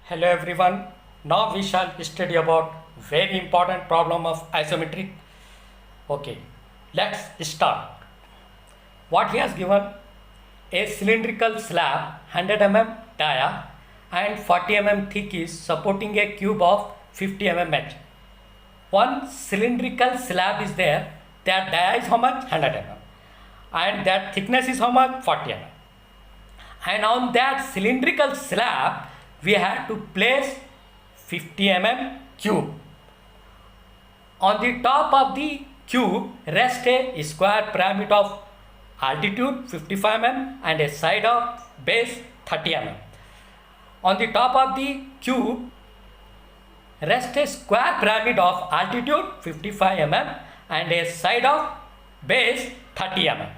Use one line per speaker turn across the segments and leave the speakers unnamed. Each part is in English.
Hello everyone. Now we shall study about very important problem of isometric. Okay, let's start. What he has given, a cylindrical slab 100 mm dia and 40 mm thick is supporting a cube of 50 mm edge. One cylindrical slab is there, that dia is how much? 100 mm and that thickness is how much? 40 mm. And on that cylindrical slab we have to place 50 mm cube. On the top of the cube rests a square pyramid of altitude 55 mm and a side of base 30 mm. On the top of the cube rests a square pyramid of altitude 55 mm and a side of base 30 mm.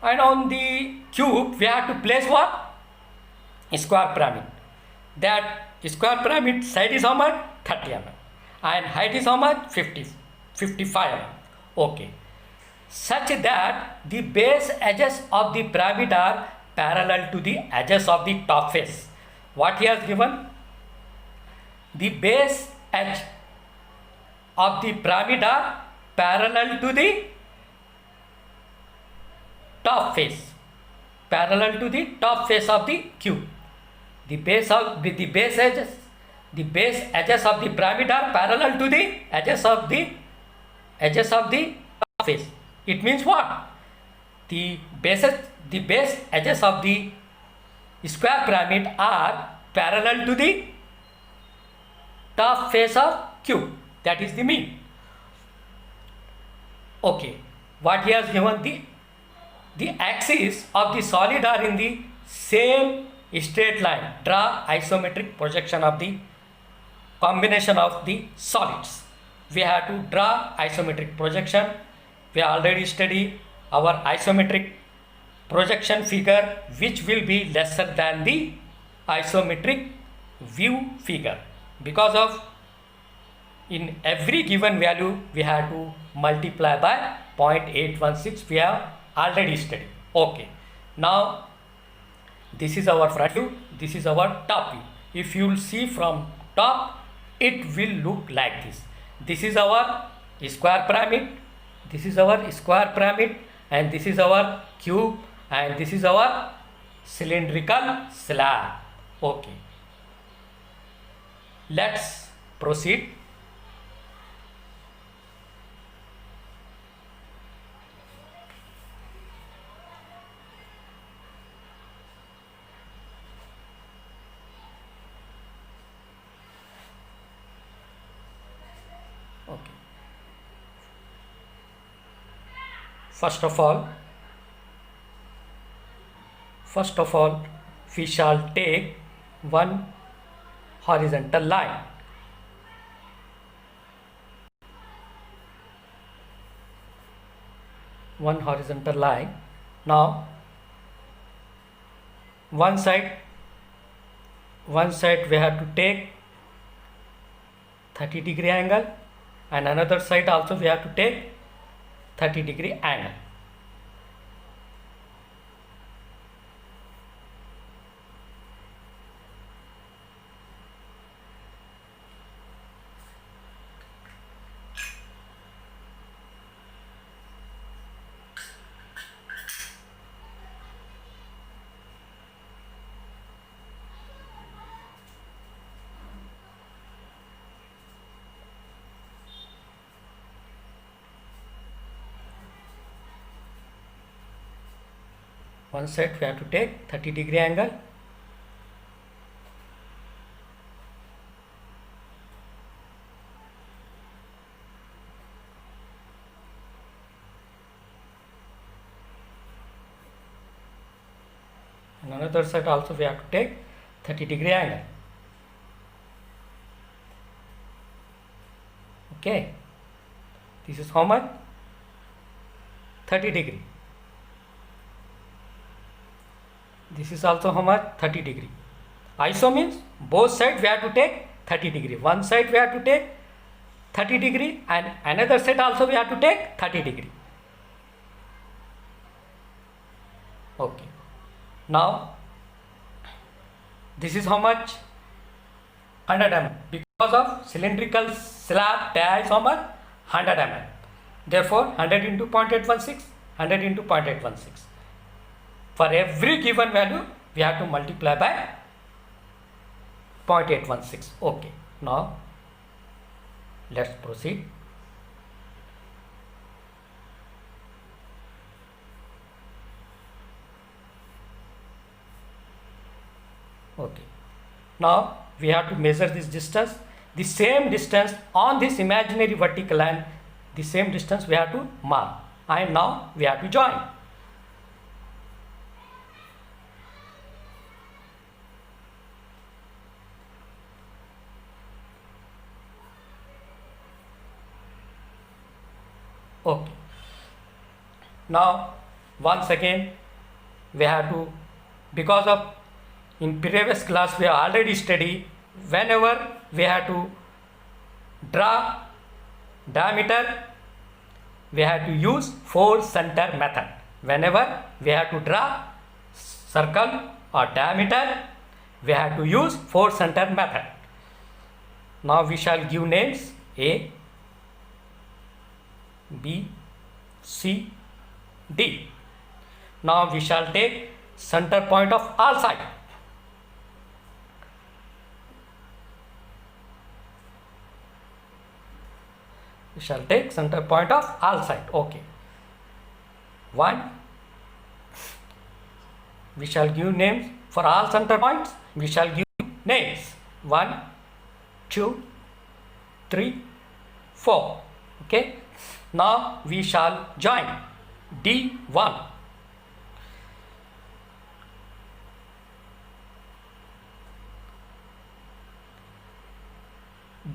And on the cube we have to place what? Square pyramid. That square pyramid side is how much? 30 mm and height is how much? 55 mm. Okay. Such that the base edges of the pyramid are parallel to the edges of the top face. What he has given? The base edge of the pyramid are parallel to the top face, parallel to the top face of the cube. The base edges of the pyramid are parallel to the edges of the top face. It means what? The base edges of the square pyramid are parallel to the top face of cube. That is the mean. Okay. What he has given, the axes of the solid are in the same straight line. Draw isometric projection of the combination of the solids. We have to draw isometric projection. We already studied our isometric projection figure, which will be lesser than the isometric view figure, because of in every given value we have to multiply by 0.816. We have already studied. Okay, now this is our front view, this is our top view. If you will see from top, it will look like this. This is our square pyramid, this is our square pyramid, and this is our cube, and this is our cylindrical slab. Okay, let's proceed. Okay. First of all, we shall take one horizontal line. One horizontal line. Now, one side we have to take 30-degree angle, and another side also we have to take 30-degree angle. One side we have to take 30-degree angle, and another side also we have to take 30-degree angle. Okay, this is how much? 30-degree. This is also how much? 30-degree. Iso means both sides we have to take 30-degree. One side we have to take 30-degree and another side also we have to take 30-degree. Okay. Now, this is how much? 100 mm. Because of cylindrical slab dia is how much? 100 mm. Therefore, 100 into 0.816, 100 into 0.816. For every given value, we have to multiply by 0.816. Okay. Now, let's proceed. Okay. Now, we have to measure this distance. The same distance on this imaginary vertical line, the same distance we have to mark. And now, we have to join. Okay. Now, once again, we have to, because of in previous class we have already studied, whenever we have to draw diameter, we have to use 4 center method. Whenever we have to draw circle or diameter, we have to use 4 center method. Now we shall give names A, B, C, D. Now we shall take center point of all sides. We shall take center point of all sides. Okay. 1. We shall give names for all center points. We shall give names 1, 2, 3, 4. Okay. Now we shall join D1.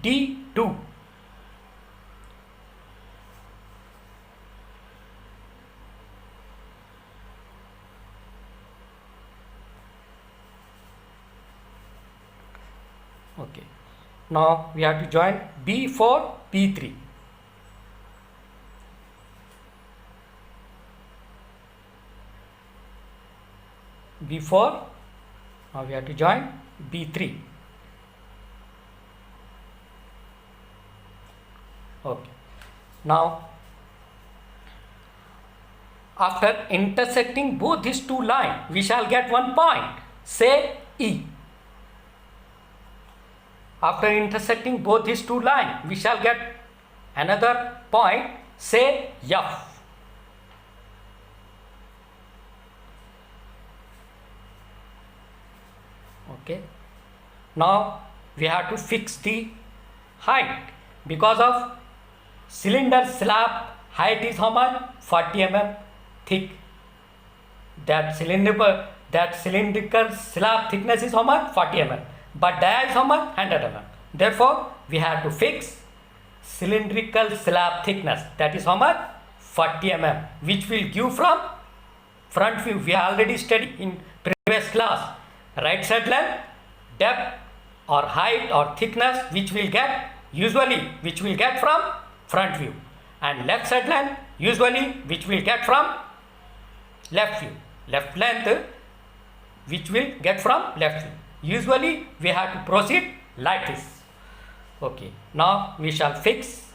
D2. Okay. Now we have to join B4, B3. B4. Now we have to join B3. Okay. Now, after intersecting both these two lines, we shall get one point. Say E. After intersecting both these two lines, we shall get another point. Say F. Okay. Now we have to fix the height. Because of cylinder slab height is how much? 40 mm thick. That cylindrical slab thickness is how much? 40 mm. But dia is how much? 100 mm. Therefore, we have to fix cylindrical slab thickness. That is how much? 40 mm. Which will give from front view. We already studied in previous class. Right side length, depth or height or thickness, which will get from front view, and left side length usually which will get from left view, left length which will get from left view. Usually we have to proceed like this. Okay. Now we shall fix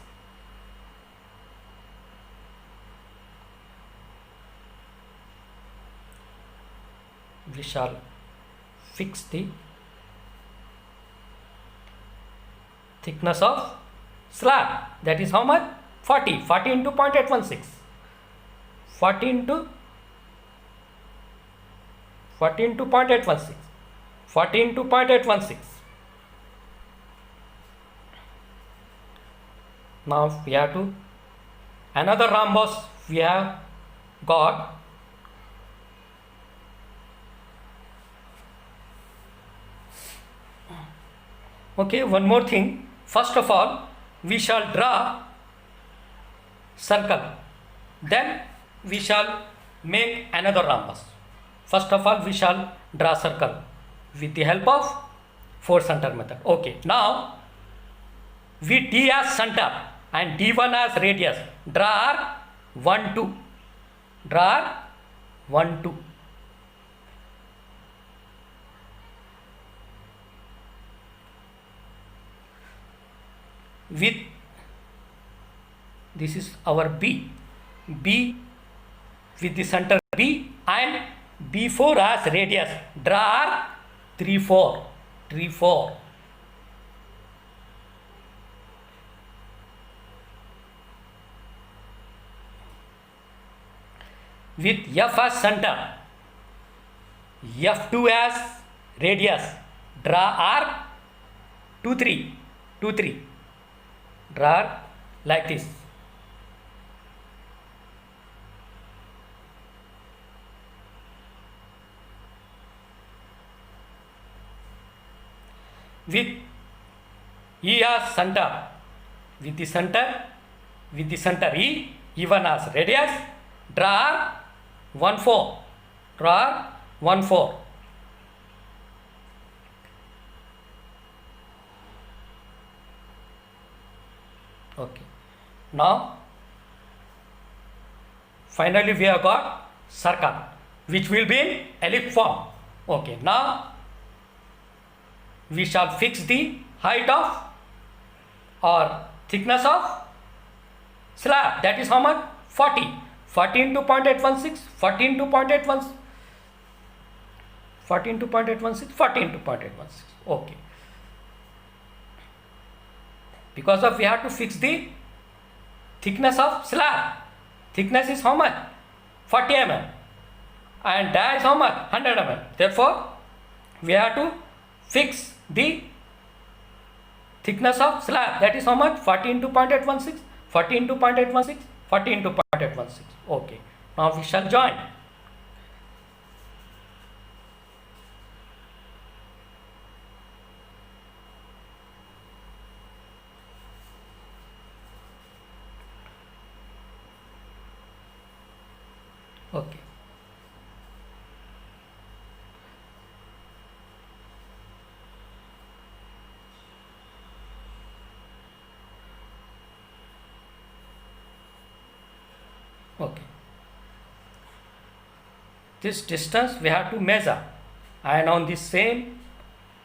the thickness of slab. That is how much? 40 into 0.816. 40 into 0.816. 40 into 0.816. Now we have to another rhombus we have got. Okay, one more thing. First of all, we shall draw circle. Then we shall make another rhombus. First of all, we shall draw circle with the help of 4 center method. Okay, now with D as center and D1 as radius, draw 1, 2. Draw 1, 2. with, this is our B, B with the center B and B4 as radius. Draw arc 3 4, 3 4. With F as center, F2 as radius. Draw arc 2 3, 2 3. Draw arc like this. With E as center, with the center E, E1 as radius, draw 1 4, draw 1 4. Okay. Now finally we have got circle which will be in ellipse form. Okay. Now we shall fix the height of or thickness of slab, that is how much? 40. 40 into 0.816, 40 into 0.816, 40 into 0.816, 40 into 0.816. Okay. Because of we have to fix the thickness of slab. Thickness is how much? 40 mm. And dia is how much? 100 mm. Therefore, we have to fix the thickness of slab, that is how much? 40 into 0.816, 40 into 0.816, 40 into 0.816. Okay. Now we shall join. Okay. Okay. This distance we have to measure, and on the same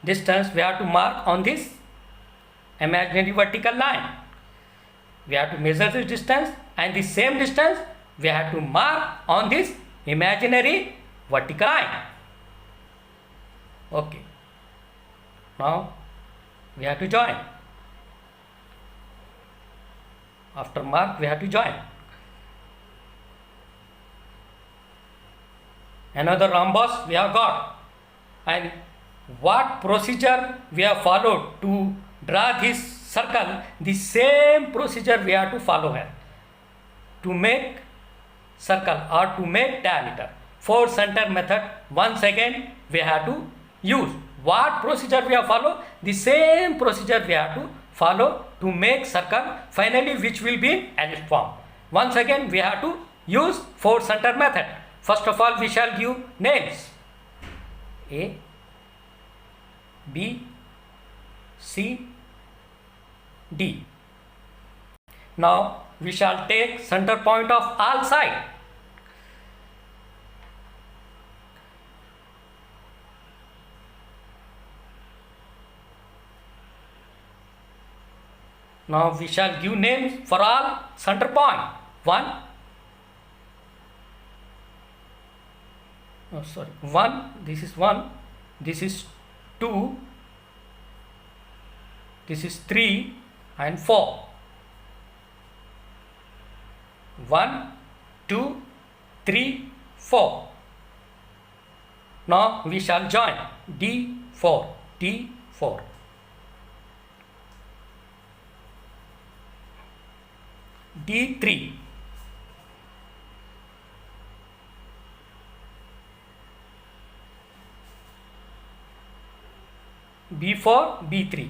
distance we have to mark on this imaginary vertical line. We have to measure this distance, and the same distance we have to mark on this imaginary vertical line. Okay. Now we have to join. After mark we have to join. Another rhombus we have got, and what procedure we have followed to draw this circle, the same procedure we have to follow here to make circle or to make diameter. 4 center method once again we have to use. What procedure we have followed? The same procedure we have to follow to make circle finally which will be in ellipse form. Once again we have to use 4 center method. First of all, we shall give names A, B, C, D. Now we shall take center point of all sides. Now we shall give names for all center point. 1, 1, this is 1, this is 2, this is 3 and 4. 1, 2, 3, 4. Now we shall join D4, D4. D3. B4, B3.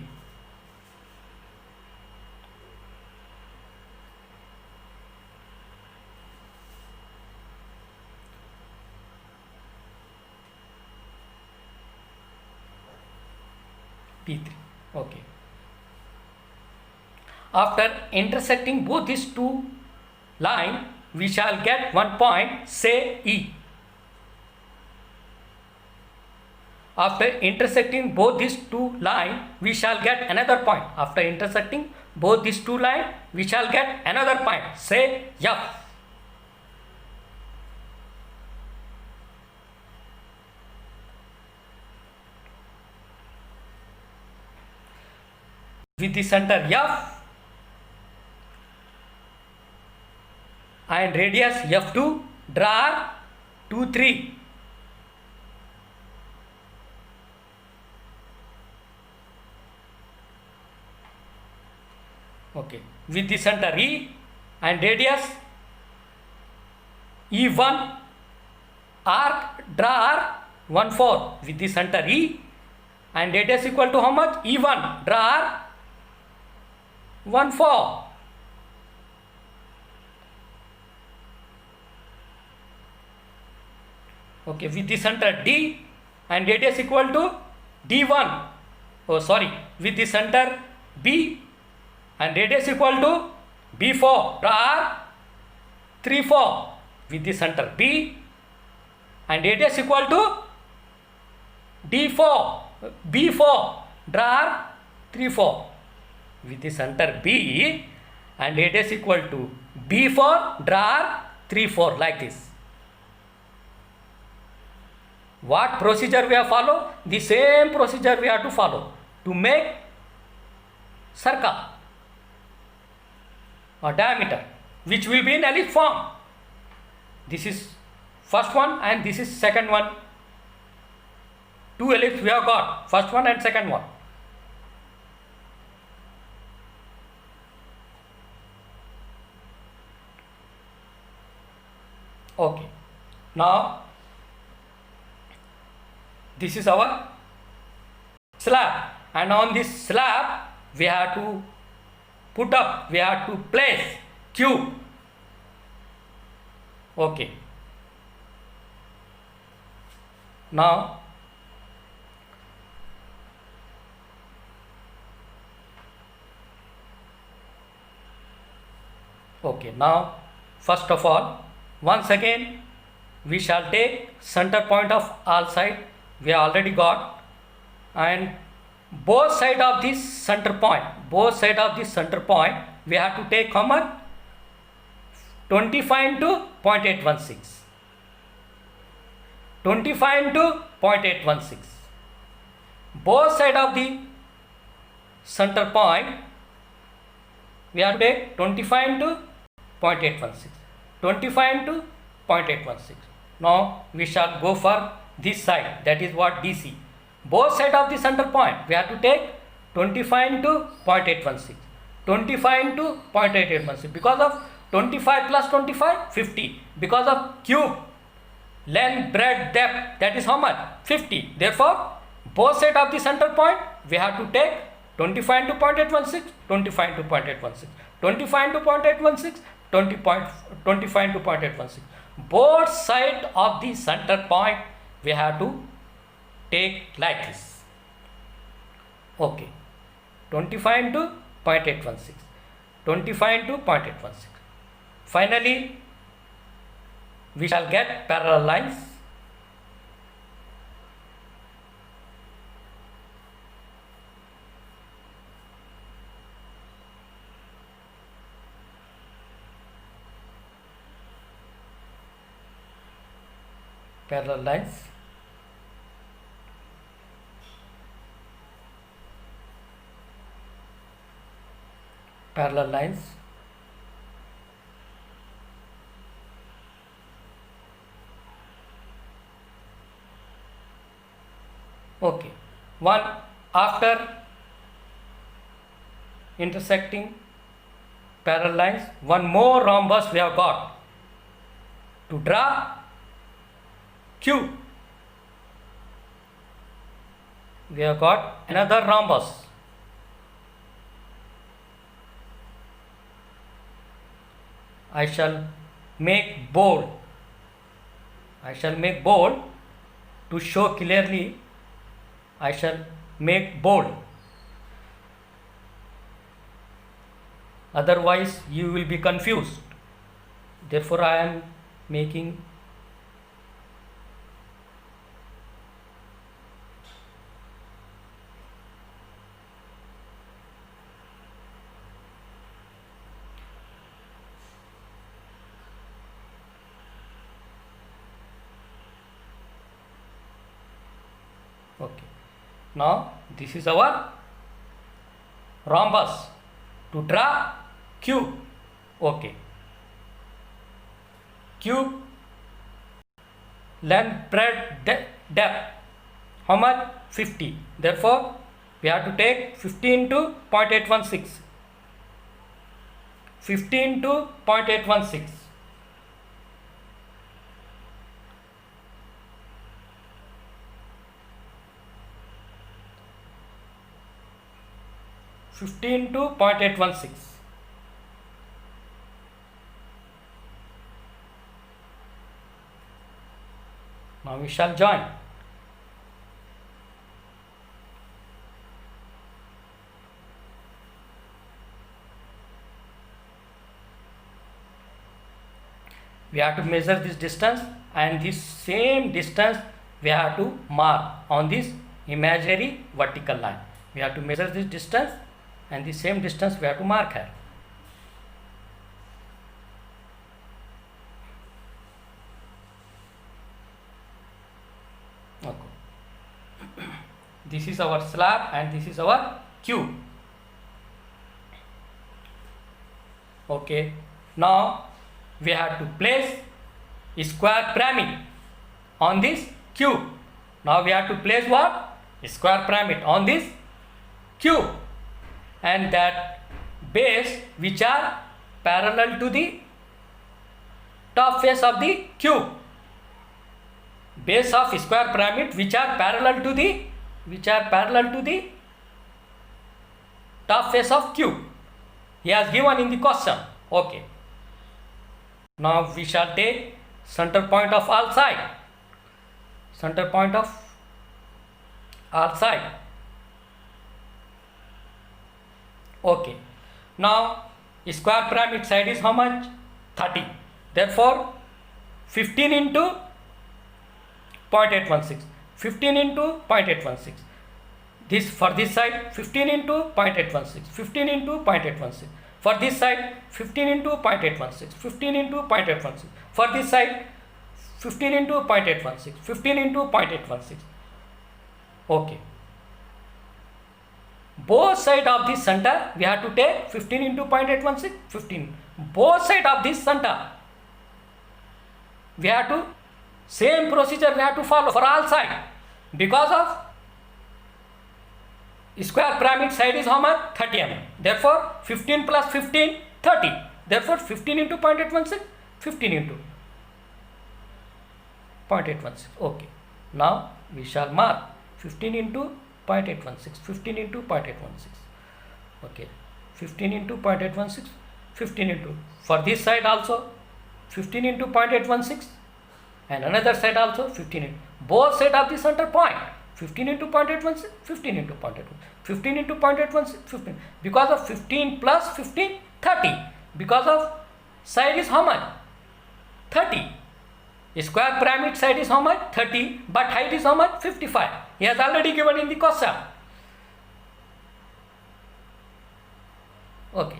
B3. Okay. After intersecting both these two lines, we shall get one point, say E. After intersecting both these two lines, we shall get another point. After intersecting both these two lines, we shall get another point, say F. With the center F and radius F2, draw 2, 3. Okay, with the center E and radius E1, arc, draw arc 1, 4 with the center E and radius equal to how much? E1, draw arc 1, 4. Okay, with the center D and radius equal to D1. Oh, sorry, with the center B and radius equal to B4, draw arc 3, 4 with the center B and radius equal to D4, B4, draw arc 3, 4 with the center B and radius equal to B4, draw arc 3, 4 like this. What procedure we have followed? The same procedure we have to follow to make circle or diameter, which will be in ellipse form. This is first one and this is second one. Two ellipses we have got, first one and second one. Okay, now this is our slab, and on this slab we have to put up, we have to place cube. Okay, now first of all, once again we shall take center point of all side. We have already got, and both side of this center point, we have to take how much? 25 into 0.816. 25 into 0.816. Both side of the center point we have to take 25 into 0.816. 25 into 0.816. Now we shall go for this side, that is what DC. Both side of the center point we have to take 25 into 0.816. 25 into 0.816. Because of 25 plus 25, 50. Because of cube, length, breadth, depth, that is how much? 50. Therefore, both side of the center point we have to take 25 into 0.816, 25 into 0.816, 25 into 0.816, 25 into 0.816. Both side of the center point we have to take like this. Okay, 25 into 0.816, 25 into 0.816. Finally, we shall get parallel lines. Parallel lines. Parallel lines. Okay, one after intersecting parallel lines, one more rhombus we have got. To draw cube, we have got another rhombus. I shall make bold. To show clearly. I shall make bold. Otherwise, you will be confused. Therefore, I am making Okay. Now this is our rhombus. To draw cube. Okay. Cube length, breadth, depth. How much? 50. Therefore, we have to take 50 into 0.816. 50 into 0.816. 50 into 0.816. Now we shall join. We have to measure this distance, and this same distance we have to mark on this imaginary vertical line. We have to measure this distance, and the same distance we have to mark here. Okay. This is our slab and this is our cube. Okay. Now we have to place a square pyramid on this cube. Now we have to place what? A square pyramid on this cube, and that base which are parallel to the top face of the cube. Base of square pyramid which are parallel to the top face of cube. He has given in the question. Okay. Now we shall take center point of all side. Center point of all side. Okay. Now square pyramid side is how much? 30. Therefore 15 into 0.816. 15 into 0.816. This for this side 15 into 0.816. 15 into 0.816. For this side 15 into 0.816. 15 into 0.816. For this side 15 into 0.816. 15 into 0.816. Okay. Both sides of this center we have to take 15 into 0.816. 15. Both sides of this center we have to same procedure we have to follow for all sides, because of square pyramid side is how much? 30 mm. Therefore 15 plus 15 30. Therefore 15 into 0.816. 15 into 0.816. Okay. Now we shall mark 15 into 0.816. 15 into 0.816. Okay. 15 into 0.816. 15 into, for this side also 15 into 0.816, and another side also 15 into, both sides of the center point 15 into 0.816. 15 into 0.816. 15 into 0.816. 15. Because of 15 plus 15 30. Because of side is how much? 30. Square pyramid side is how much? 30. But height is how much? 55. He has already given in the question. Okay.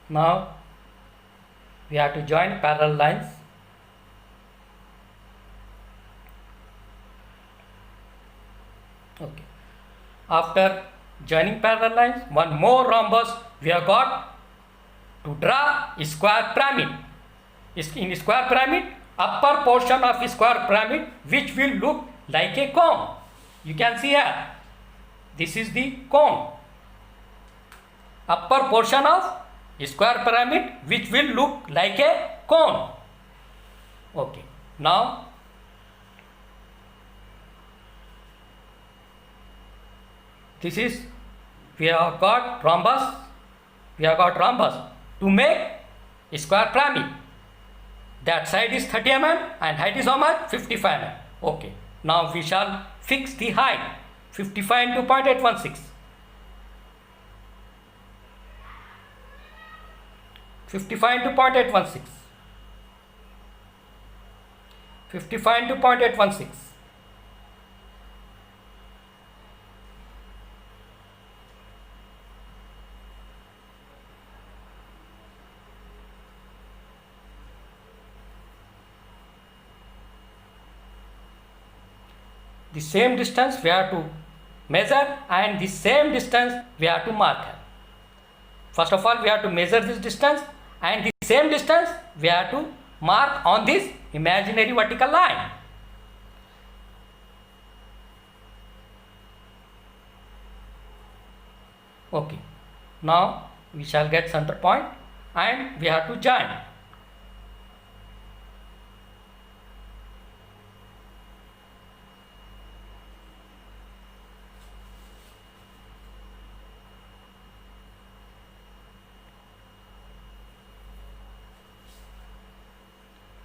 Now we have to join parallel lines. Okay. After joining parallel lines, one more rhombus we have got to draw a square pyramid. In square pyramid, upper portion of square pyramid which will look like a cone. You can see here. This is the cone. Upper portion of square pyramid which will look like a cone. Okay. Now this is, we have got rhombus. We have got rhombus to make a square pyramid. That side is 30 mm and height is how much? 55 mm. Okay. Now we shall fix the height. 55 into 0.816. 55 into 0.816. 55 into 0.816. the same distance we have to measure and the same distance we have to mark here. First of all, we have to measure this distance and the same distance we have to mark on this imaginary vertical line. Okay, now we shall get center point and we have to join.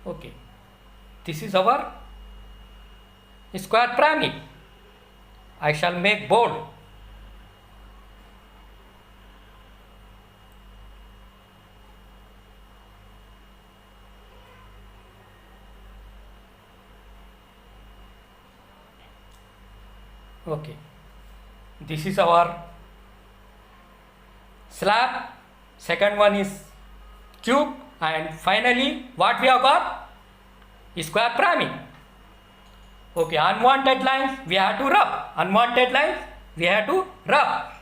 Okay, this is our square pyramid. I shall make bold. Okay, this is our slab, second one is cube, and finally what we have got? Square pyramid. Okay, unwanted lines we have to rub. Unwanted lines we have to rub.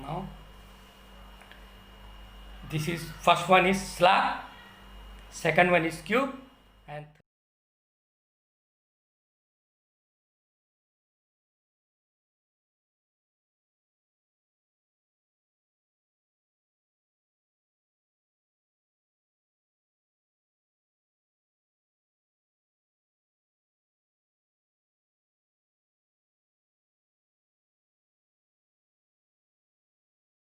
Now this is first one is slab, second one is cube, and